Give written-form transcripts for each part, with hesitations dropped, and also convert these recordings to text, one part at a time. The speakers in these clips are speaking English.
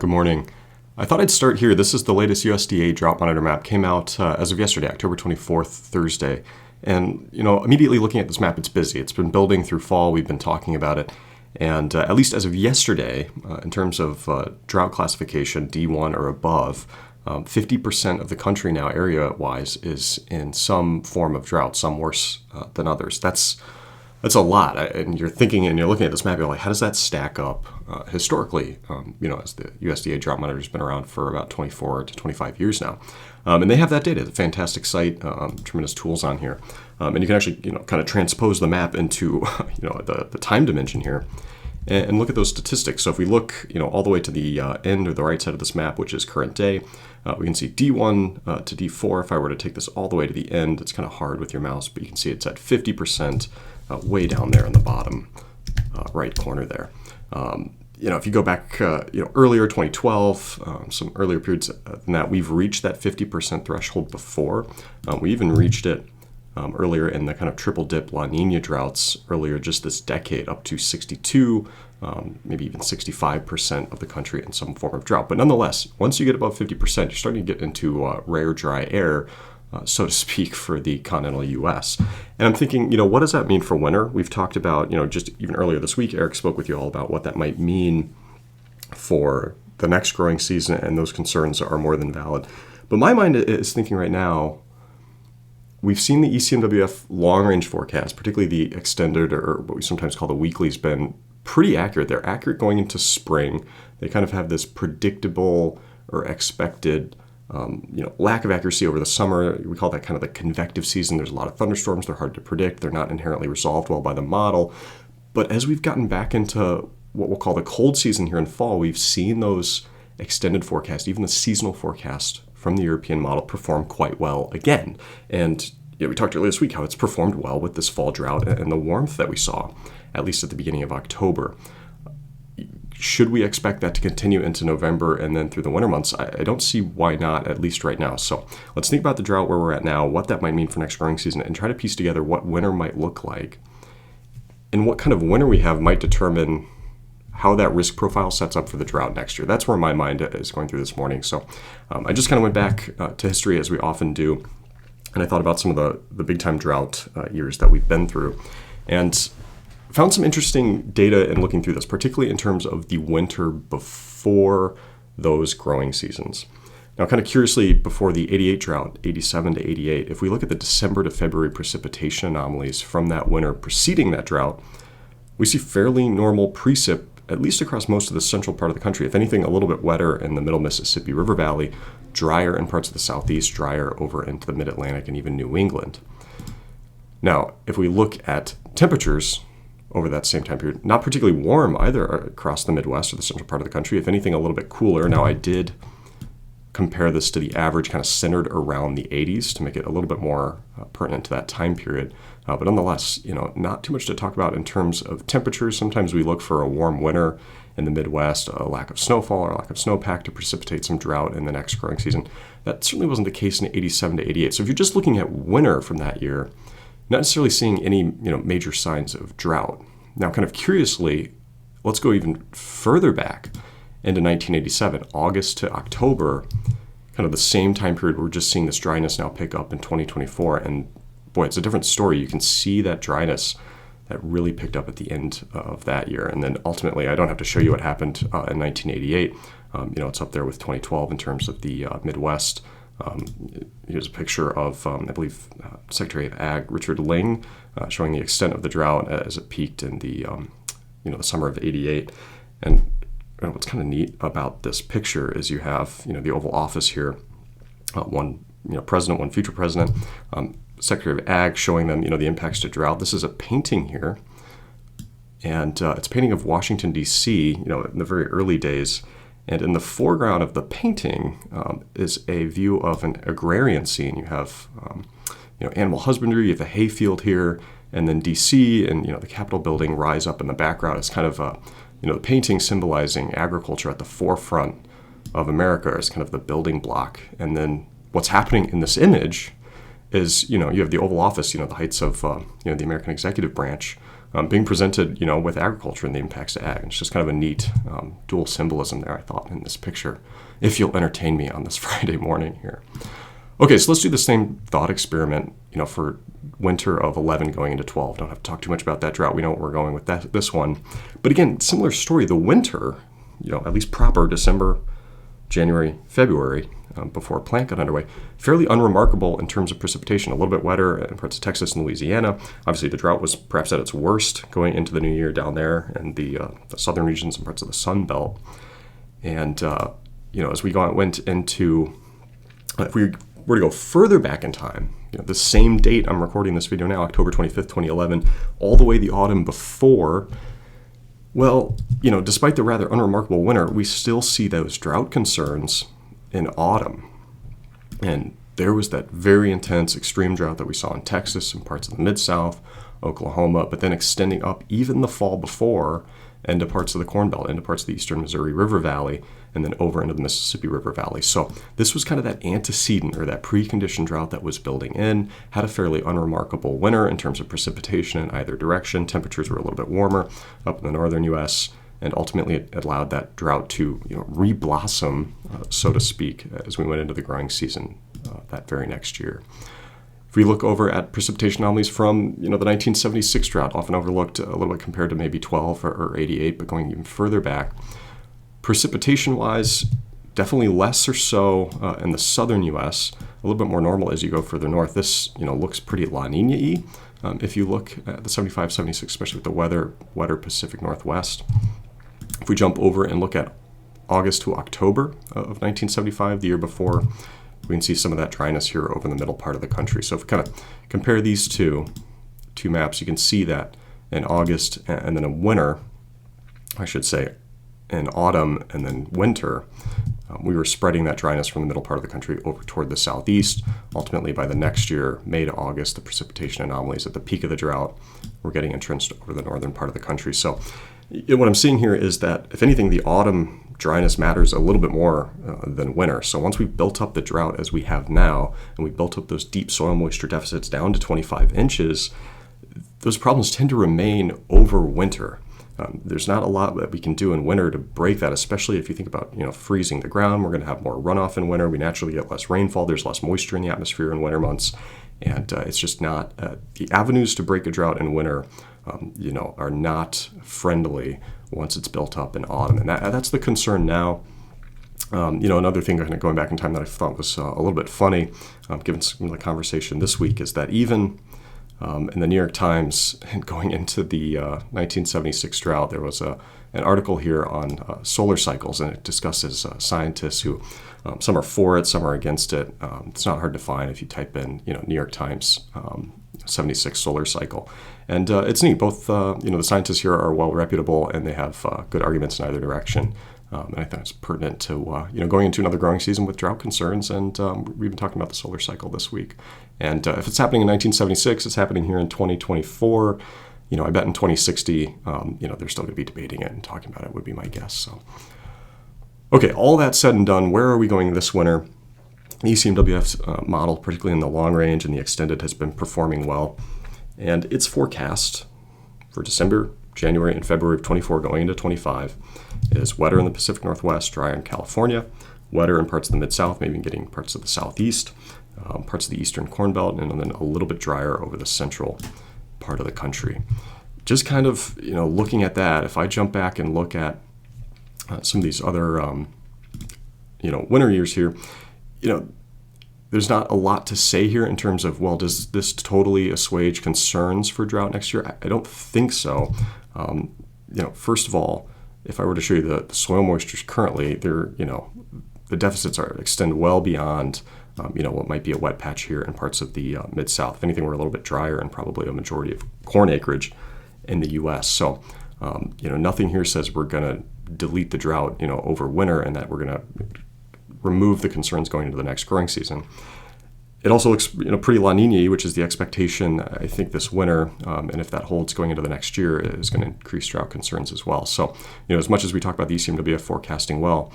Good morning. I thought I'd start here. This is the latest USDA drought monitor map. Came out as of yesterday, October 24th, Thursday. And, immediately looking at this map, it's busy. It's been building through fall. We've been talking about it. And at least as of yesterday, in terms of drought classification, D1 or above, 50% of the country now, area-wise, is in some form of drought, some worse than others. That's a lot. And you're thinking, and you're looking at this map, you're like, how does that stack up historically? As the USDA drought monitor has been around for about 24 to 25 years now. And they have that data. It's a fantastic site, tremendous tools on here. And you can actually, kind of transpose the map into, the time dimension here and look at those statistics. So if we look, all the way to the end or the right side of this map, which is current day, we can see D1 to D4. If I were to take this all the way to the end, it's kind of hard with your mouse, but you can see it's at 50%. Way down there in the bottom right corner there. If you go back, earlier 2012, some earlier periods than that, we've reached that 50% threshold before. We even reached it earlier in the kind of triple dip La Nina droughts earlier just this decade, up to 62, maybe even 65% of the country in some form of drought. But nonetheless, once you get above 50%, you're starting to get into rare dry air, so to speak, for the continental U.S. And I'm thinking, what does that mean for winter? We've talked about, just even earlier this week, Eric spoke with you all about what that might mean for the next growing season, and those concerns are more than valid. But my mind is thinking right now, we've seen the ECMWF long-range forecast, particularly the extended or what we sometimes call the weekly, has been pretty accurate. They're accurate going into spring. They kind of have this predictable or expected lack of accuracy over the summer. We call that kind of the convective season. There's a lot of thunderstorms. They're hard to predict. They're not inherently resolved well by the model. But as we've gotten back into what we'll call the cold season here in fall, we've seen those extended forecasts, even the seasonal forecast from the European model, perform quite well again. And we talked earlier this week how it's performed well with this fall drought and the warmth that we saw, at least at the beginning of October. Should we expect that to continue into November and then through the winter months? I don't see why not, at least right now. So let's think about the drought where we're at now, what that might mean for next growing season, and try to piece together what winter might look like. And what kind of winter we have might determine how that risk profile sets up for the drought next year. That's where my mind is going through this morning. So I just kind of went back to history, as we often do, and I thought about some of the big-time drought years that we've been through. And found some interesting data in looking through this, particularly in terms of the winter before those growing seasons. Now, kind of curiously, before the 88 drought, 87 to 88, if we look at the December to February precipitation anomalies from that winter preceding that drought, we see fairly normal precip, at least across most of the central part of the country. If anything, a little bit wetter in the middle Mississippi River Valley, drier in parts of the southeast, drier over into the mid-Atlantic and even New England. Now, if we look at temperatures over that same time period, not particularly warm either across the Midwest or the central part of the country. If anything, a little bit cooler. Now, I did compare this to the average, kind of centered around the 80s to make it a little bit more pertinent to that time period. But nonetheless, not too much to talk about in terms of temperatures. Sometimes we look for a warm winter in the Midwest, a lack of snowfall or a lack of snowpack to precipitate some drought in the next growing season. That certainly wasn't the case in 87 to 88. So if you're just looking at winter from that year, not necessarily seeing any major signs of drought. Now, kind of curiously, let's go even further back into 1987, August to October, kind of the same time period. We're just seeing this dryness now pick up in 2024. And boy, it's a different story. You can see that dryness that really picked up at the end of that year. And then ultimately, I don't have to show you what happened in 1988. It's up there with 2012 in terms of the Midwest. Here's a picture of, I believe, Secretary of Ag Richard Ling showing the extent of the drought as it peaked in the, the summer of '88. And what's kind of neat about this picture is you have, the Oval Office here, one, president, one future president, Secretary of Ag showing them, the impacts to drought. This is a painting here, and it's a painting of Washington, D.C., in the very early days. And in the foreground of the painting is a view of an agrarian scene. You have, animal husbandry. You have the hayfield here, and then D.C. and the Capitol building rise up in the background. It's kind of the painting symbolizing agriculture at the forefront of America as kind of the building block. And then what's happening in this image is, you have the Oval Office, the heights of, the American executive branch being presented, with agriculture and the impacts to ag. And it's just kind of a neat dual symbolism there, I thought, in this picture, if you'll entertain me on this Friday morning here. Okay, so let's do the same thought experiment, for winter of 11 going into 12. Don't have to talk too much about that drought. We know what we're going with this one. But again, similar story. The winter, at least proper December, January, February, before plant got underway, fairly unremarkable in terms of precipitation. A little bit wetter in parts of Texas and Louisiana. Obviously, the drought was perhaps at its worst going into the new year down there in the southern regions and parts of the Sun Belt. And, as we went into, if we were to go further back in time, the same date I'm recording this video now, October 25th, 2011, all the way the autumn before, well, despite the rather unremarkable winter, we still see those drought concerns in autumn. And there was that very intense extreme drought that we saw in Texas and parts of the Mid-South, Oklahoma, but then extending up even the fall before into parts of the Corn Belt, into parts of the eastern Missouri River Valley, and then over into the Mississippi River Valley. So this was kind of that antecedent or that preconditioned drought that was building in, had a fairly unremarkable winter in terms of precipitation in either direction. Temperatures were a little bit warmer up in the northern U.S., and ultimately it allowed that drought to re-blossom, so to speak, as we went into the growing season that very next year. If we look over at precipitation anomalies from the 1976 drought, often overlooked a little bit compared to maybe 12 or 88, but going even further back, precipitation-wise, definitely less or so in the southern U.S., a little bit more normal as you go further north. This looks pretty La Nina-y if you look at the 75, 76, especially with the wetter Pacific Northwest. If we jump over and look at August to October of 1975, the year before, we can see some of that dryness here over in the middle part of the country. So if we kind of compare these two maps, you can see that in August and then in winter, I should say, in autumn and then winter, we were spreading that dryness from the middle part of the country over toward the southeast. Ultimately, by the next year, May to August, the precipitation anomalies at the peak of the drought were getting entrenched over the northern part of the country. So what I'm seeing here is that, if anything, the autumn dryness matters a little bit more than winter. So once we've built up the drought as we have now, and we built up those deep soil moisture deficits down to 25 inches, those problems tend to remain over winter. There's not a lot that we can do in winter to break that, especially if you think about freezing the ground. We're going to have more runoff in winter. We naturally get less rainfall. There's less moisture in the atmosphere in winter months, and it's just not the avenues to break a drought in winter. Are not friendly once it's built up in autumn, and that's the concern now. Another thing kind of going back in time that I thought was a little bit funny, given some of the conversation this week, is that even in the New York Times, going into the 1976 drought, there was an article here on solar cycles, and it discusses scientists who, some are for it, some are against it. It's not hard to find if you type in, New York Times 76 solar cycle. And it's neat. Both, the scientists here are well reputable, and they have good arguments in either direction. And I think it's pertinent to, going into another growing season with drought concerns. And we've been talking about the solar cycle this week. And if it's happening in 1976, it's happening here in 2024. I bet in 2060, they're still going to be debating it and talking about it, would be my guess. So, okay, all that said and done, where are we going this winter? The ECMWF's model, particularly in the long range and the extended, has been performing well. And its forecast for December, January, and February of 24 going into 25 is wetter in the Pacific Northwest, drier in California, wetter in parts of the Mid-South, maybe getting parts of the Southeast, parts of the Eastern Corn Belt, and then a little bit drier over the central part of the country. Just kind of, looking at that, if I jump back and look at some of these other, winter years here, there's not a lot to say here in terms of, well, does this totally assuage concerns for drought next year? I don't think so. First of all, if I were to show you the soil moistures currently, the deficits extend well beyond, what might be a wet patch here in parts of the Mid-South. If anything, we're a little bit drier and probably a majority of corn acreage in the U.S. So, nothing here says we're going to delete the drought, over winter, and that we're going to remove the concerns going into the next growing season. It also looks, pretty La Nina, which is the expectation, I think, this winter, and if that holds going into the next year, is going to increase drought concerns as well. So, as much as we talk about the ECMWF forecasting well,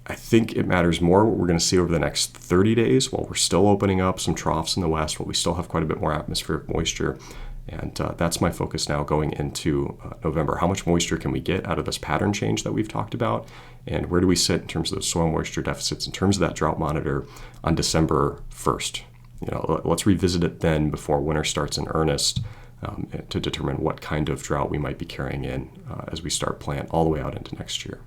I think it matters more what we're going to see over the next 30 days while we're still opening up some troughs in the west, while we still have quite a bit more atmospheric moisture, And that's my focus now going into November. How much moisture can we get out of this pattern change that we've talked about? And where do we sit in terms of those soil moisture deficits, in terms of that drought monitor on December 1st? Let's revisit it then before winter starts in earnest to determine what kind of drought we might be carrying in as we start plant all the way out into next year.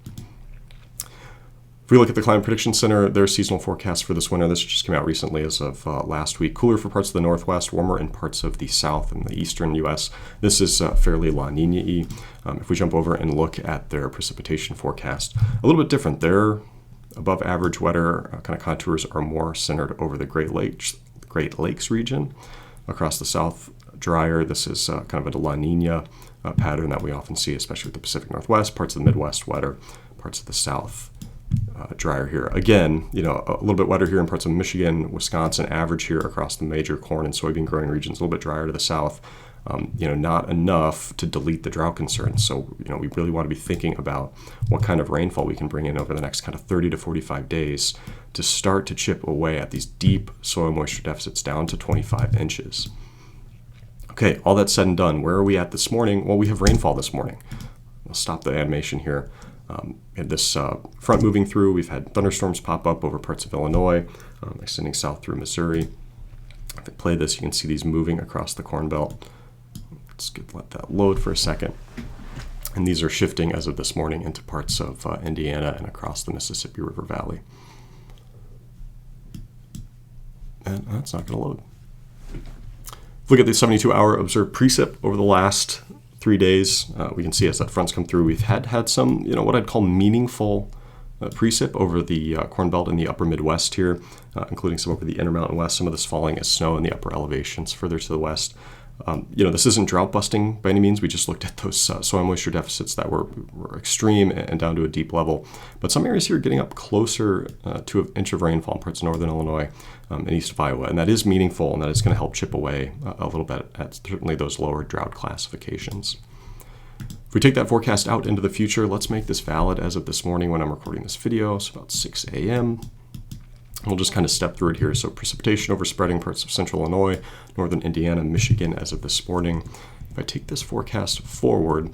If we look at the Climate Prediction Center, their seasonal forecast for this winter, this just came out recently as of last week. Cooler for parts of the northwest, warmer in parts of the south and the eastern U.S. This is fairly La Nina-y. If we jump over and look at their precipitation forecast, a little bit different. Their above average wetter kind of contours are more centered over the Great Lakes region. Across the south, drier. This is kind of a La Nina pattern that we often see, especially with the Pacific Northwest, parts of the Midwest wetter, parts of the south drier here. Again, a little bit wetter here in parts of Michigan, Wisconsin, average here across the major corn and soybean growing regions, a little bit drier to the south. Not enough to delete the drought concerns. So, we really want to be thinking about what kind of rainfall we can bring in over the next kind of 30 to 45 days to start to chip away at these deep soil moisture deficits down to 25 inches. Okay, all that said and done, where are we at this morning? Well, we have rainfall this morning. I'll stop the animation here. We had this front moving through. We've had thunderstorms pop up over parts of Illinois, extending south through Missouri. If I play this, you can see these moving across the Corn Belt. Let's let that load for a second. And these are shifting as of this morning into parts of Indiana and across the Mississippi River Valley. And that's not going to load. If we look at the 72-hour observed precip over the last 3 days, we can see as that front's come through, we've had some, what I'd call meaningful precip over the Corn Belt in the upper Midwest here, including some over the Intermountain West, some of this falling as snow in the upper elevations further to the west. This isn't drought busting by any means. We just looked at those soil moisture deficits that were extreme and down to a deep level. But some areas here are getting up closer to an inch of rainfall in parts of northern Illinois and east of Iowa. And that is meaningful, and that is going to help chip away a little bit at certainly those lower drought classifications. If we take that forecast out into the future, let's make this valid as of this morning when I'm recording this video. So about 6 a.m. We'll just kind of step through it here. So precipitation overspreading parts of central Illinois, northern Indiana, Michigan as of this morning. If I take this forecast forward,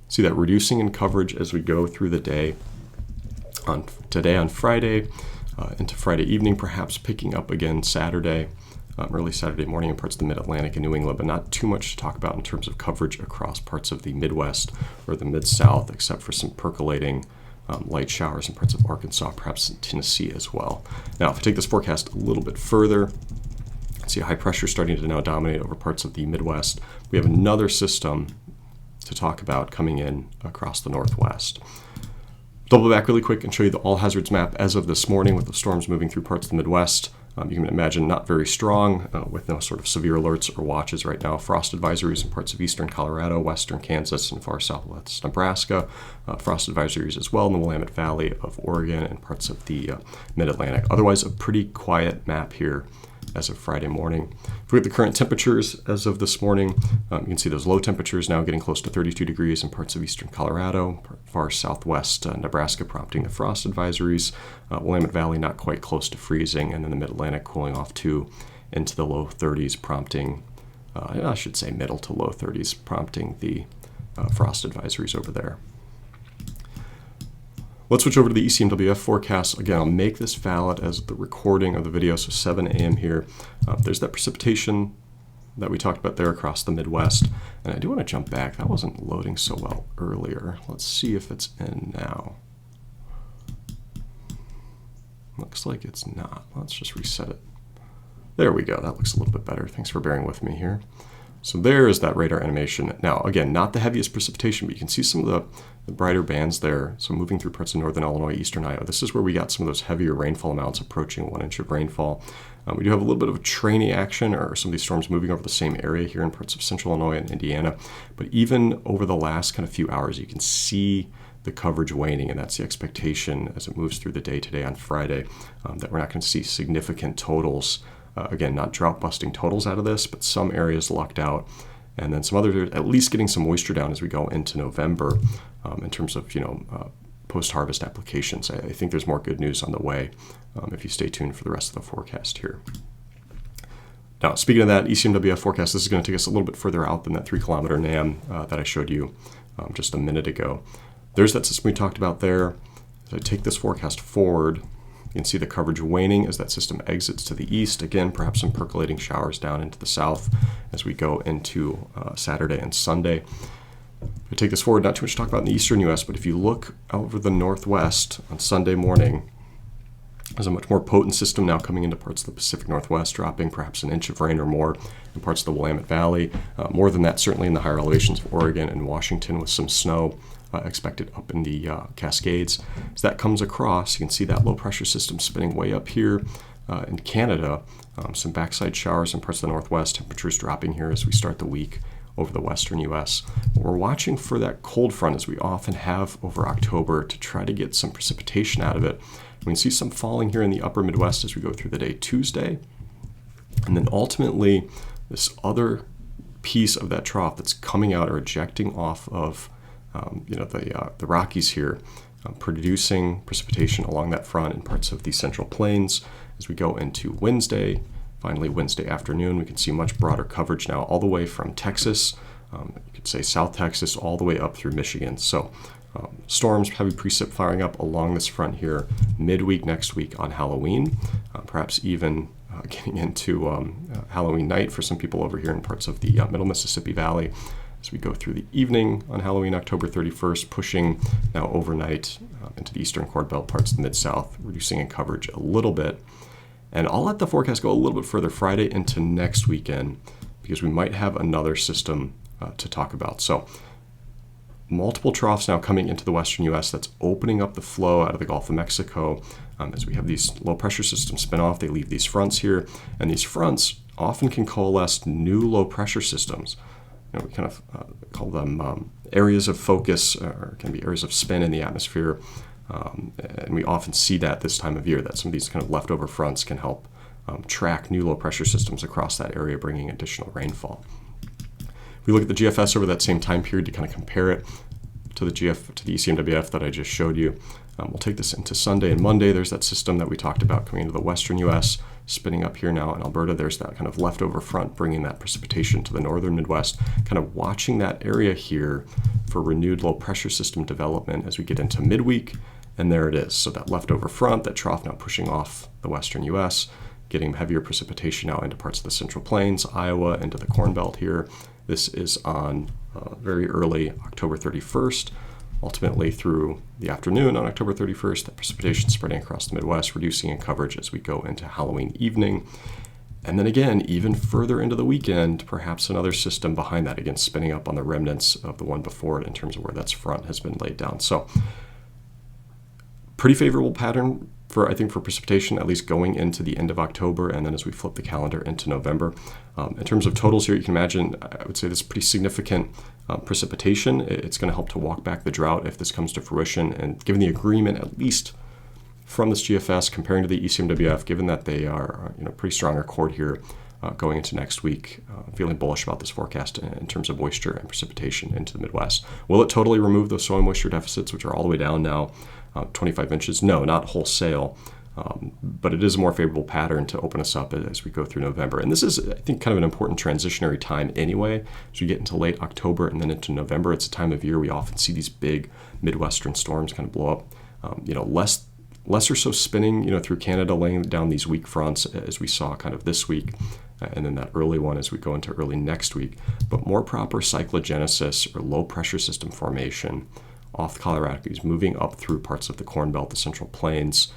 see that reducing in coverage as we go through the day. Today on Friday, into Friday evening, perhaps picking up again Saturday, early Saturday morning in parts of the Mid-Atlantic and New England, but not too much to talk about in terms of coverage across parts of the Midwest or the Mid-South, except for some percolating light showers in parts of Arkansas, perhaps in Tennessee as well. Now, if I take this forecast a little bit further, see a high pressure starting to now dominate over parts of the Midwest. We have another system to talk about coming in across the Northwest. Double back really quick and show you the all hazards map as of this morning with the storms moving through parts of the Midwest. You can imagine not very strong with no sort of severe alerts or watches right now. Frost advisories in parts of eastern Colorado, western Kansas, and far southwest Nebraska. Frost advisories as well in the Willamette Valley of Oregon and parts of the Mid-Atlantic. Otherwise, a pretty quiet map here as of Friday morning. If we look at the current temperatures as of this morning, you can see those low temperatures now getting close to 32 degrees in parts of eastern Colorado, far southwest Nebraska prompting the frost advisories, Willamette Valley not quite close to freezing, and then the Mid-Atlantic cooling off too into the low 30s, prompting, I should say middle to low 30s, prompting the frost advisories over there. Let's switch over to the ECMWF forecast. Again, I'll make this valid as the recording of the video, so 7 a.m. here. There's that precipitation that we talked about there across the Midwest. And I do want to jump back. That wasn't loading so well earlier. Let's see if it's in now. Looks like it's not. Let's just reset it. There we go. That looks a little bit better. Thanks for bearing with me here. So there is that radar animation. Now, again, not the heaviest precipitation, but you can see some of the brighter bands there. So moving through parts of northern Illinois, eastern Iowa. This is where we got some of those heavier rainfall amounts approaching 1 inch of rainfall. We do have a little bit of a trainy action, or some of these storms moving over the same area here in parts of central Illinois and Indiana. But even over the last kind of few hours, you can see the coverage waning, and that's the expectation as it moves through the day today on Friday, that we're not going to see significant totals. Again, not drought-busting totals out of this, but some areas lucked out, and then some others at least getting some moisture down as we go into November in terms of post-harvest applications. I think there's more good news on the way if you stay tuned for the rest of the forecast here. Now, speaking of that ECMWF forecast, this is going to take us a little bit further out than that 3-kilometer NAM that I showed you just a minute ago. There's that system we talked about there. As I take this forecast forward, you can see the coverage waning as that system exits to the east. Again, perhaps some percolating showers down into the south as we go into Saturday and Sunday. If I take this forward, not too much to talk about in the eastern U.S., but if you look over the northwest on Sunday morning, there's a much more potent system now coming into parts of the Pacific Northwest, dropping perhaps an inch of rain or more in parts of the Willamette Valley. More than that, certainly in the higher elevations of Oregon and Washington, with some snow expected up in the Cascades. As that comes across, you can see that low pressure system spinning way up here in Canada. Some backside showers in parts of the Northwest, temperatures dropping here as we start the week over the western U.S. We're watching for that cold front, as we often have over October, to try to get some precipitation out of it. We can see some falling here in the upper Midwest as we go through the day Tuesday. And then ultimately, this other piece of that trough that's coming out or ejecting off of the Rockies here, producing precipitation along that front in parts of the Central Plains. As we go into Wednesday, finally Wednesday afternoon, we can see much broader coverage now all the way from Texas, you could say South Texas, all the way up through Michigan. So storms, heavy precip firing up along this front here midweek next week on Halloween, perhaps even getting into Halloween night for some people over here in parts of the middle Mississippi Valley. As we go through the evening on Halloween, October 31st, pushing now overnight into the eastern Corn Belt, parts of the Mid-South, reducing in coverage a little bit. And I'll let the forecast go a little bit further Friday into next weekend, because we might have another system to talk about. So multiple troughs now coming into the western U.S. that's opening up the flow out of the Gulf of Mexico. As we have these low pressure systems spin off, they leave these fronts here, and these fronts often can coalesce new low pressure systems. We kind of call them areas of focus, or can be areas of spin in the atmosphere. And we often see that this time of year, that some of these kind of leftover fronts can help track new low pressure systems across that area, bringing additional rainfall. If we look at the GFS over that same time period to kind of compare it to the ECMWF that I just showed you, we'll take this into Sunday and Monday. There's that system that we talked about coming into the western U.S., spinning up here now in Alberta. There's that kind of leftover front bringing that precipitation to the northern Midwest, kind of watching that area here for renewed low pressure system development as we get into midweek. And there it is. So that leftover front, that trough now pushing off the western U.S., getting heavier precipitation out into parts of the Central Plains, Iowa, into the Corn Belt here. This is on very early October 31st. Ultimately, through the afternoon on October 31st, that precipitation spreading across the Midwest, reducing in coverage as we go into Halloween evening. And then again, even further into the weekend, perhaps another system behind that, again, spinning up on the remnants of the one before it in terms of where that front has been laid down. So pretty favorable pattern for precipitation, at least going into the end of October, and then as we flip the calendar into November. In terms of totals here, you can imagine, I would say this is pretty significant precipitation. It's going to help to walk back the drought if this comes to fruition, and given the agreement, at least from this GFS, comparing to the ECMWF, given that they are pretty strong accord here going into next week, feeling bullish about this forecast in terms of moisture and precipitation into the Midwest. Will it totally remove those soil moisture deficits, which are all the way down now, 25 inches? No, not wholesale, but it is a more favorable pattern to open us up as we go through November. And this is, I think, kind of an important transitionary time anyway. As we get into late October and then into November, it's a time of year we often see these big Midwestern storms kind of blow up. Less or so spinning, through Canada, laying down these weak fronts as we saw kind of this week, and then that early one as we go into early next week. But more proper cyclogenesis or low pressure system formation off the Colorado Rockies, moving up through parts of the Corn Belt, the Central Plains.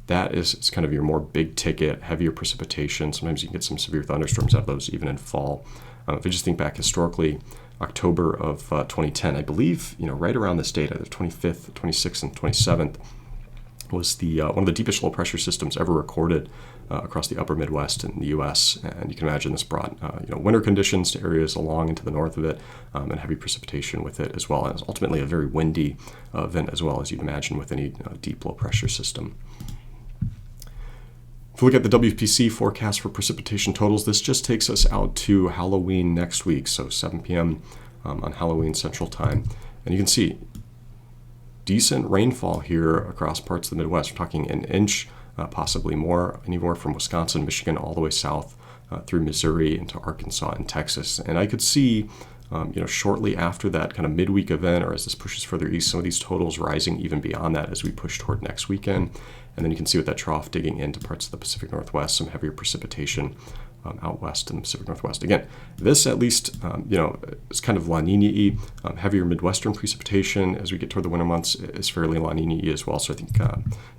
That is kind of your more big ticket, heavier precipitation. Sometimes you can get some severe thunderstorms out of those even in fall. If you just think back historically, October of 2010, I believe, right around this date, either 25th, 26th, and 27th, was the one of the deepest low pressure systems ever recorded across the upper Midwest in the U.S. And you can imagine this brought winter conditions to areas along into the north of it, and heavy precipitation with it as well. And it's ultimately a very windy event as well, as you'd imagine with any deep low pressure system. If we look at the WPC forecast for precipitation totals, this just takes us out to Halloween next week, so 7 p.m. On Halloween Central Time. And you can see decent rainfall here across parts of the Midwest. We're talking an inch, possibly more, anywhere from Wisconsin, Michigan, all the way south through Missouri into Arkansas and Texas. And I could see shortly after that kind of midweek event, or as this pushes further east, some of these totals rising even beyond that as we push toward next weekend. And then you can see with that trough digging into parts of the Pacific Northwest, some heavier precipitation out west in the Pacific Northwest. Again, this at least, is kind of La Nina-y. Heavier Midwestern precipitation as we get toward the winter months is fairly La Nina-y as well. So I think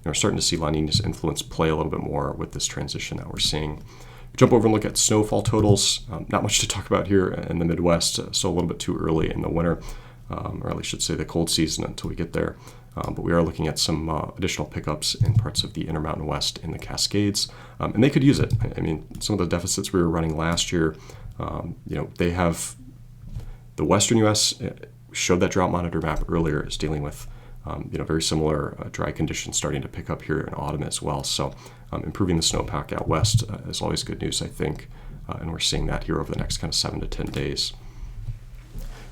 we're starting to see La Nina's influence play a little bit more with this transition that we're seeing. Jump over and look at snowfall totals. Not much to talk about here in the Midwest, so a little bit too early in the winter, or I should say the cold season until we get there. But we are looking at some additional pickups in parts of the Intermountain West in the Cascades, and they could use it. I mean, some of the deficits we were running last year, they have the Western U.S. showed that drought monitor map earlier is dealing with very similar dry conditions starting to pick up here in autumn as well. So improving the snowpack out west is always good news, I think, and we're seeing that here over the next kind of 7 to 10 days.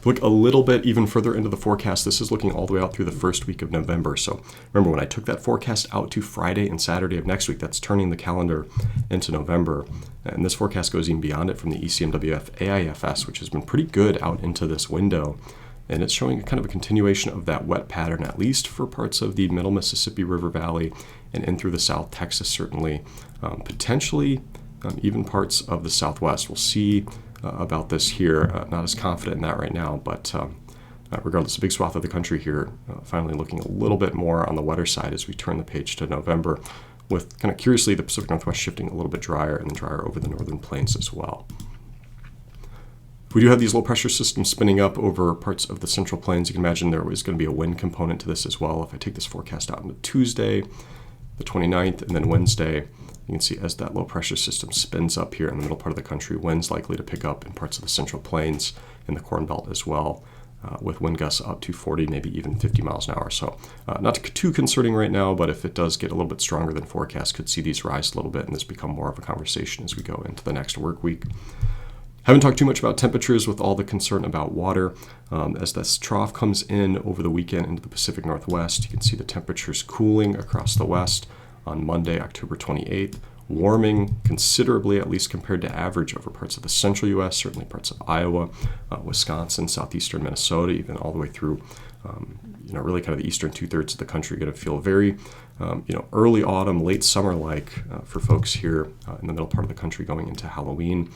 If we look a little bit even further into the forecast, this is looking all the way out through the first week of November. So remember, when I took that forecast out to Friday and Saturday of next week, that's turning the calendar into November. And this forecast goes even beyond it from the ECMWF AIFS, which has been pretty good out into this window. And it's showing kind of a continuation of that wet pattern, at least for parts of the middle Mississippi River Valley and in through the South Texas, certainly. Potentially even parts of the Southwest. We'll see about this here. Not as confident in that right now, but regardless, a big swath of the country here finally looking a little bit more on the wetter side as we turn the page to November, with kind of curiously the Pacific Northwest shifting a little bit drier and then drier over the northern plains as well. We do have these low pressure systems spinning up over parts of the central plains. You can imagine there is going to be a wind component to this as well. If I take this forecast out into Tuesday, the 29th, and then Wednesday, you can see as that low pressure system spins up here in the middle part of the country, winds likely to pick up in parts of the central plains and the Corn Belt as well, with wind gusts up to 40, maybe even 50 miles an hour. So not too concerning right now, but if it does get a little bit stronger than forecast, could see these rise a little bit and this become more of a conversation as we go into the next work week. Haven't talked too much about temperatures with all the concern about water. As this trough comes in over the weekend into the Pacific Northwest, you can see the temperatures cooling across the west on Monday, October 28th, warming considerably, at least compared to average over parts of the central U.S., certainly parts of Iowa, Wisconsin, southeastern Minnesota, even all the way through, really kind of the eastern two-thirds of the country. You're going to feel very, early autumn, late summer-like for folks here in the middle part of the country going into Halloween.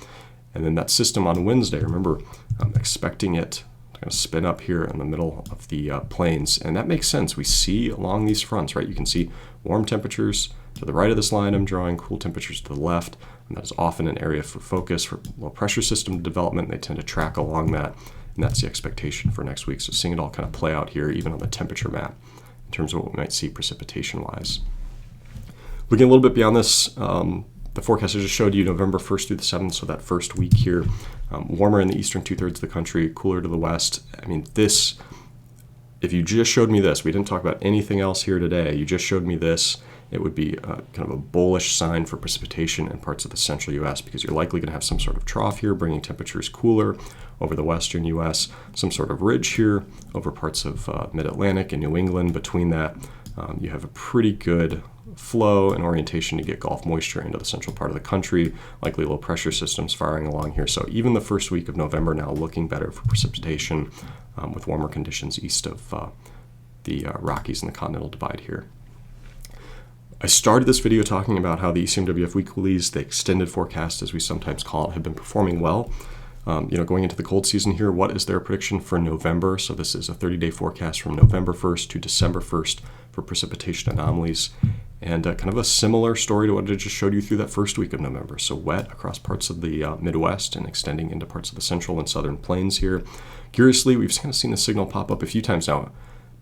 And then that system on Wednesday, remember, I'm expecting it to kind of spin up here in the middle of the plains. And that makes sense. We see along these fronts, right? You can see warm temperatures to the right of this line I'm drawing, cool temperatures to the left. And that is often an area for focus for low pressure system development. They tend to track along that. And that's the expectation for next week. So seeing it all kind of play out here, even on the temperature map, in terms of what we might see precipitation-wise. Looking a little bit beyond this, the forecast I just showed you, November 1st through the 7th, so that first week here, warmer in the eastern two-thirds of the country, cooler to the west. I mean, this, if you just showed me this, we didn't talk about anything else here today, you just showed me this, it would be kind of a bullish sign for precipitation in parts of the central U.S. because you're likely going to have some sort of trough here, bringing temperatures cooler over the western U.S., some sort of ridge here over parts of mid-Atlantic and New England. Between that, you have a pretty good flow and orientation to get Gulf moisture into the central part of the country, likely low pressure systems firing along here. So even the first week of November now looking better for precipitation with warmer conditions east of the Rockies and the Continental Divide here. I started this video talking about how the ECMWF weeklies, the extended forecast as we sometimes call it, have been performing well. Going into the cold season here, what is their prediction for November? So this is a 30-day forecast from November 1st to December 1st for precipitation anomalies. And kind of a similar story to what I just showed you through that first week of November. So wet across parts of the Midwest and extending into parts of the central and southern plains here. Curiously, we've kind of seen the signal pop up a few times now.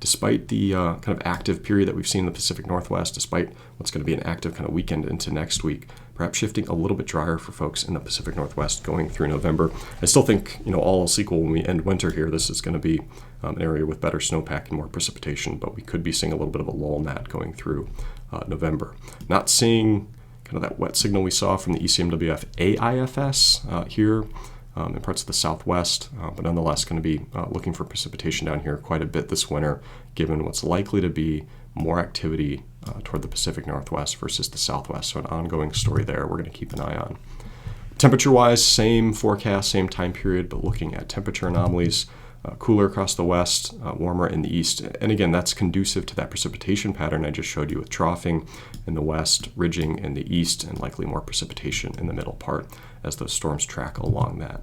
Despite the kind of active period that we've seen in the Pacific Northwest, despite what's going to be an active kind of weekend into next week, perhaps shifting a little bit drier for folks in the Pacific Northwest going through November. I still think, all else equal, when we end winter here, this is going to be an area with better snowpack and more precipitation, but we could be seeing a little bit of a lull in that going through November. Not seeing kind of that wet signal we saw from the ECMWF AIFS here in parts of the Southwest, but nonetheless going to be looking for precipitation down here quite a bit this winter, given what's likely to be more activity toward the Pacific Northwest versus the Southwest. So an ongoing story there we're going to keep an eye on. Temperature-wise, same forecast, same time period, but looking at temperature anomalies, cooler across the west, warmer in the east. And again, that's conducive to that precipitation pattern I just showed you with troughing in the west, ridging in the east, and likely more precipitation in the middle part as those storms track along that.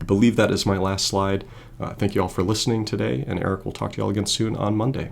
I believe that is my last slide. Thank you all for listening today, and Eric will talk to you all again soon on Monday.